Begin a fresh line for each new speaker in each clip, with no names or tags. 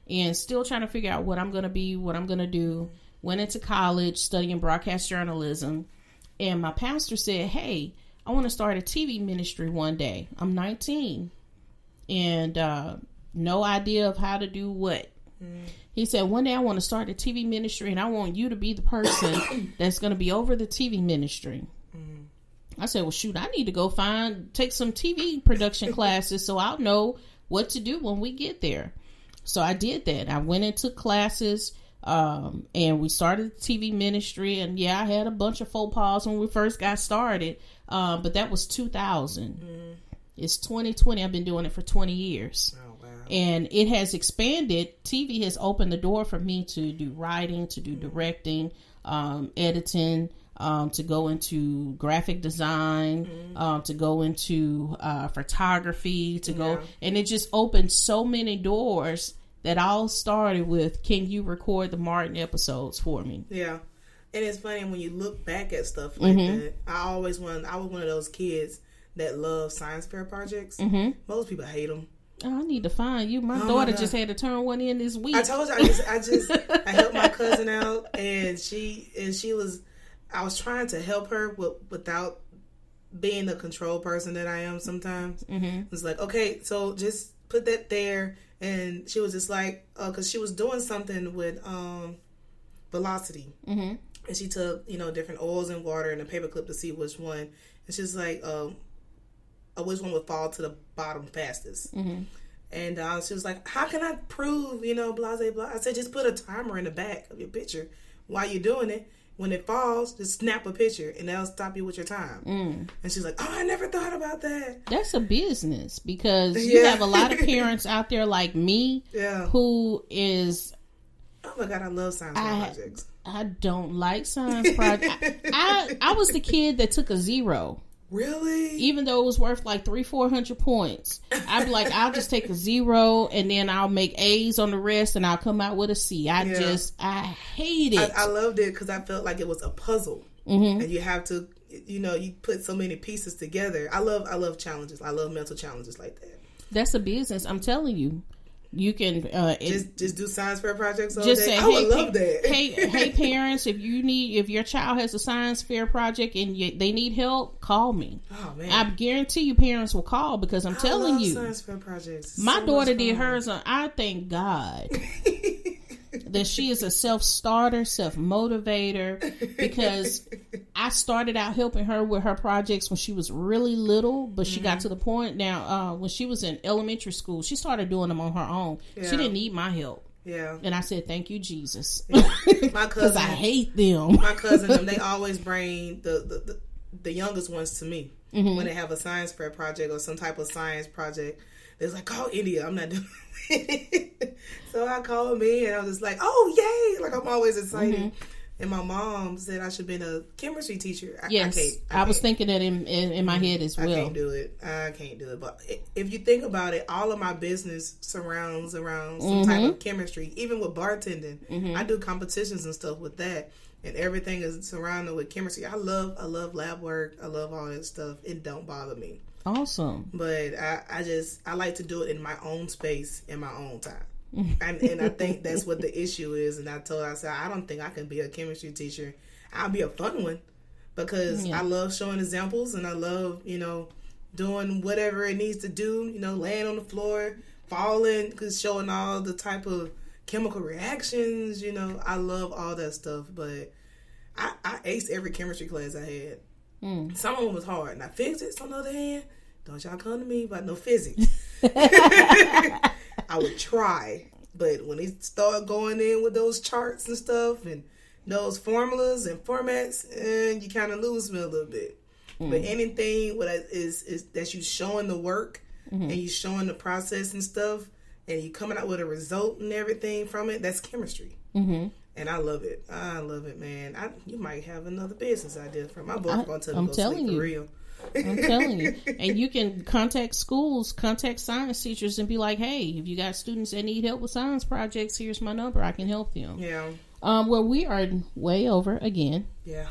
and still trying to figure out what I'm going to be, what I'm going to do. Went into college studying broadcast journalism. And my pastor said, hey, I want to start a TV ministry one day. I'm 19 and no idea of how to do what. He said, one day I want to start a TV ministry and I want you to be the person that's going to be over the TV ministry. I said, well, shoot, I need to go take some TV production classes so I'll know what to do when we get there. So I did that. I went and took classes. And we started the TV ministry, and I had a bunch of faux pas when we first got started. But that was 2000. It's 2020. I've been doing it for 20 years. Oh, wow. And it has expanded. TV has opened the door for me to do writing, to do directing, editing, to go into graphic design, to go into photography, and it just opened so many doors. That all started with, can you record the Martin episodes for me? Yeah.
And it's funny when you look back at stuff like that. I was one of those kids that love science fair projects. Most people hate them.
Oh, I need to find you. My daughter just had to turn one in this week.
I told you, I helped my cousin out, and I was trying to help her without being the control person that I am sometimes. It was like, okay, so just put that there. And she was just like, because she was doing something with velocity. And she took, different oils and water and a paperclip to see which one. And she's like, which one would fall to the bottom fastest. And she was like, how can I prove, blah, blah, blah. I said, just put a timer in the back of your picture while you're doing it. When it falls, just snap a picture, and that'll stop you with your time. And she's like, oh, I never thought about that.
That's a business, because you have a lot of parents out there like me who is...
Oh, my God, I love science projects.
I don't like science projects. I was the kid that took a 0.
Really?
Even though it was worth like 300-400 points. I'd be like, I'll just take a 0 and then I'll make A's on the rest and I'll come out with a C. I hate it.
I loved it because I felt like it was a puzzle. And you have to, you put so many pieces together. I love challenges. I love mental challenges like that.
That's a business. I'm telling you. You can
just do science fair projects all
just
day.
Say,
I would love that.
hey parents, if your child has a science fair project and they need help, call me.
Oh man,
I guarantee you parents will call, because I'm telling you,
science fair projects.
My daughter did hers on. I thank God that she is a self-starter, self-motivator, because I started out helping her with her projects when she was really little, but she got to the point now when she was in elementary school, she started doing them on her own. She didn't need my help.
Yeah.
And I said, thank you, Jesus.
Yeah. My cousin,
because I hate them.
My cousin, they always bring the youngest ones to me when they have a science fair project or some type of science project. They was like, call India. I'm not doing it. So I called me and I was just like, oh, yay. Like, I'm always excited. And my mom said I should have been a chemistry teacher. I was
thinking that in my head as well.
I can't do it. But if you think about it, all of my business surrounds around some type of chemistry. Even with bartending, I do competitions and stuff with that. And everything is surrounded with chemistry. I love lab work. I love all that stuff. It don't bother me.
Awesome.
But I like to do it in my own space, in my own time. And I think that's what the issue is. And I said, I don't think I can be a chemistry teacher. I'll be a fun one because I love showing examples and I love, doing whatever it needs to do, laying on the floor, falling, because showing all the type of chemical reactions, I love all that stuff. But I aced every chemistry class I had. Some of them was hard. Now physics, on the other hand, don't y'all come to me about no physics. I would try, but when they start going in with those charts and stuff and those formulas and formats, you kind of lose me a little bit. But anything is that you showing the work and you showing the process and stuff, and you coming out with a result and everything from it, that's chemistry. And I love it. I love it, man. You might have another business idea for my boy. Going to go sleep for real.
I'm telling you. And you can contact schools, contact science teachers and be like, hey, if you got students that need help with science projects, here's my number. I can help them.
Yeah.
Well, we are way over again.
Yeah.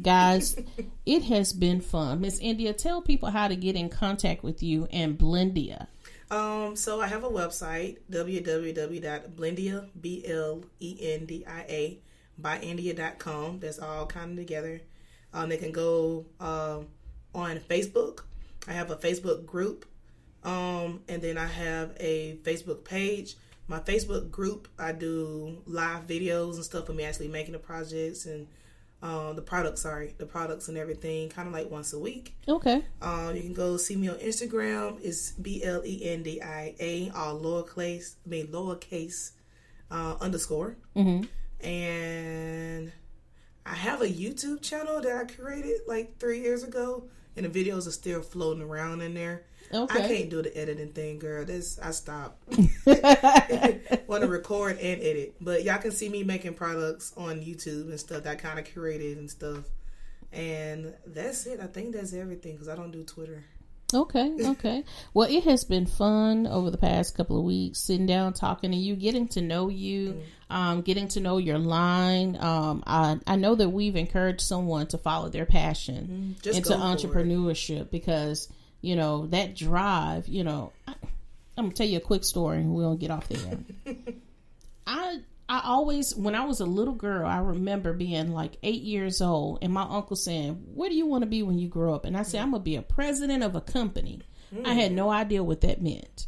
Guys, it has been fun. Miss India, tell people how to get in contact with you and Blendia.
So I have a website, www.blendia, BLENDIA, byindia.com. That's all kind of together. They can go on Facebook. I have a Facebook group. And then I have a Facebook page. My Facebook group, I do live videos and stuff of me actually making the projects and the products and everything, kind of like once a week.
Okay.
You can go see me on Instagram. It's BLENDIA, all lowercase underscore. Mm-hmm. And I have a YouTube channel that I created like 3 years ago, and the videos are still floating around in there. Okay. I can't do the editing thing, girl. I stopped. Want to record and edit. But y'all can see me making products on YouTube and stuff that I kind of created and stuff. And that's it. I think that's everything because I don't do Twitter.
Okay. Well, it has been fun over the past couple of weeks, sitting down, talking to you, getting to know you, getting to know your line. I know that we've encouraged someone to follow their passion into entrepreneurship because, you know, that drive, you know, I'm going to tell you a quick story and we'll get off there. I always, when I was a little girl, I remember being like 8 years old and my uncle saying, "What do you want to be when you grow up?" And I said, "I'm going to be a president of a company." I had no idea what that meant.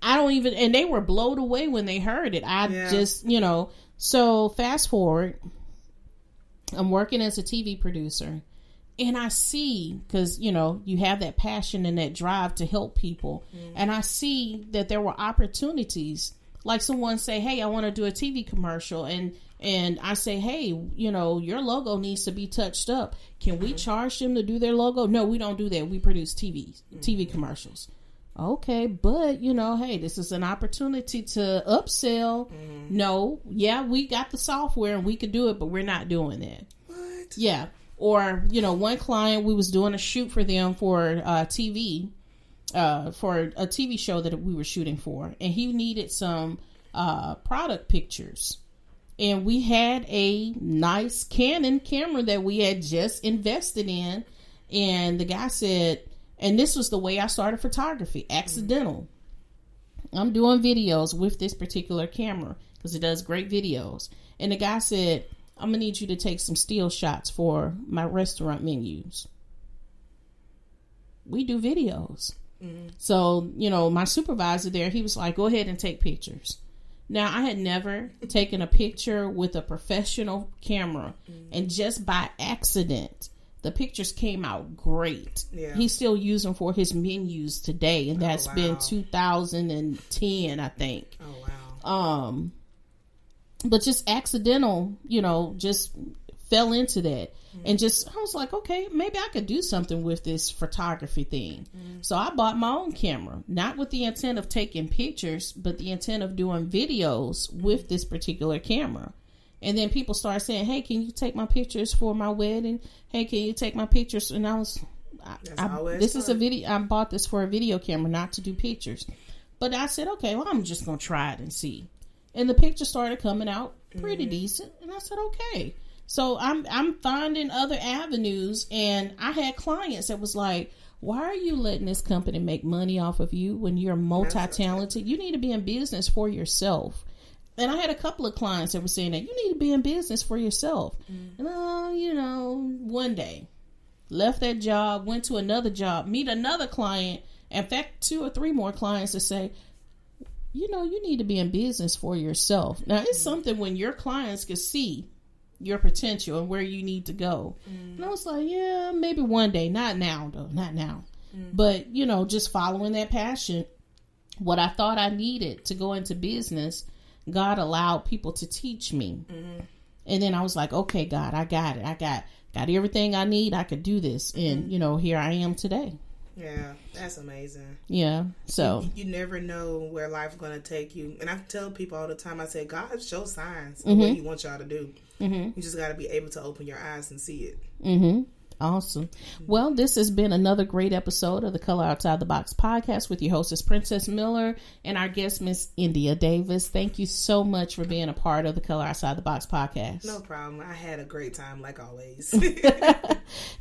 And they were blown away when they heard it. Just, you know, so fast forward, I'm working as a TV producer and I see, because, you know, you have that passion and that drive to help people. And I see that there were opportunities. Like someone say, "Hey, I want to do a TV commercial." And I say, "Hey, you know, your logo needs to be touched up. Can we charge them to do their logo?" "No, we don't do that. We produce TV commercials." "Okay, but, you know, hey, this is an opportunity to upsell." "No, yeah, we got the software and we could do it, but we're not doing that."
What?
Yeah. Or, you know, one client, we was doing a shoot for them for TV. For a TV show that we were shooting for, and he needed some product pictures, and we had a nice Canon camera that we had just invested in, and the guy said, and this was the way I started photography, accidental. I'm doing videos with this particular camera because it does great videos, and the guy said, "I'm gonna need you to take some still shots for my restaurant menus." We do videos. So, you know, my supervisor there, he was like, "Go ahead and take pictures." Now, I had never taken a picture with a professional camera, and just by accident, the pictures came out great. Yeah. He still uses them for his menus today, and that's been 2010, I think.
Oh, wow.
But just accidental, you know, just fell into that. And just, I was like, okay, maybe I could do something with this photography thing. So I bought my own camera, not with the intent of taking pictures, but the intent of doing videos with this particular camera. And then people started saying, "Hey, can you take my pictures for my wedding? Hey, can you take my pictures?" And I was, this is a video. I bought this for a video camera, not to do pictures. But I said, okay, well, I'm just going to try it and see. And the pictures started coming out pretty decent. And I said, okay. So I'm finding other avenues, and I had clients that was like, "Why are you letting this company make money off of you when you're multi-talented? You need to be in business for yourself." And I had a couple of clients that were saying that you need to be in business for yourself. And you know, one day left that job, went to another job, meet another client. In fact, 2 or 3 more clients that say, "You know, you need to be in business for yourself." Now, it's something when your clients can see your potential and where you need to go. And I was like, yeah, maybe one day. Not now, though. Not now. But, you know, just following that passion, what I thought I needed to go into business, God allowed people to teach me. And then I was like, okay, God, I got it. I got everything I need. I could do this. And, you know, here I am today.
Yeah, that's amazing.
Yeah, so.
You never know where life's going to take you. And I tell people all the time, I say, God shows signs of what he wants y'all to do. You just got to be able to open your eyes and see it.
Awesome. Well, this has been another great episode of the Color Outside the Box podcast with your hostess, Princess Miller, and our guest, Miss India Davis. Thank you so much for being a part of the Color Outside the Box podcast.
No problem. I had a great time, like always.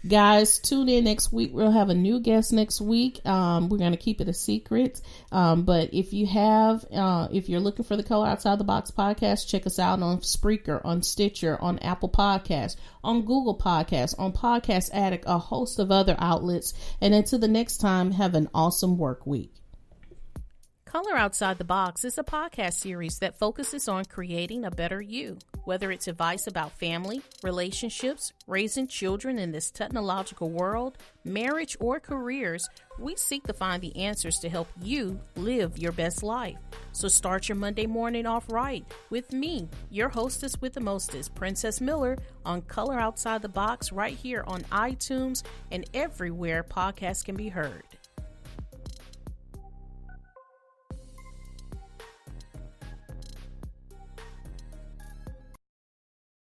Guys, tune in next week. We'll have a new guest next week. We're going to keep it a secret. But if you're looking for the Color Outside the Box podcast, check us out on Spreaker, on Stitcher, on Apple Podcasts, on Google Podcasts, on Podcast Addict, a host of other outlets. And until the next time, have an awesome work week. Color Outside the Box is a podcast series that focuses on creating a better you. Whether it's advice about family, relationships, raising children in this technological world, marriage, or careers, we seek to find the answers to help you live your best life. So start your Monday morning off right with me, your hostess with the mostest, Princess Miller, on Color Outside the Box right here on iTunes and everywhere podcasts can be heard.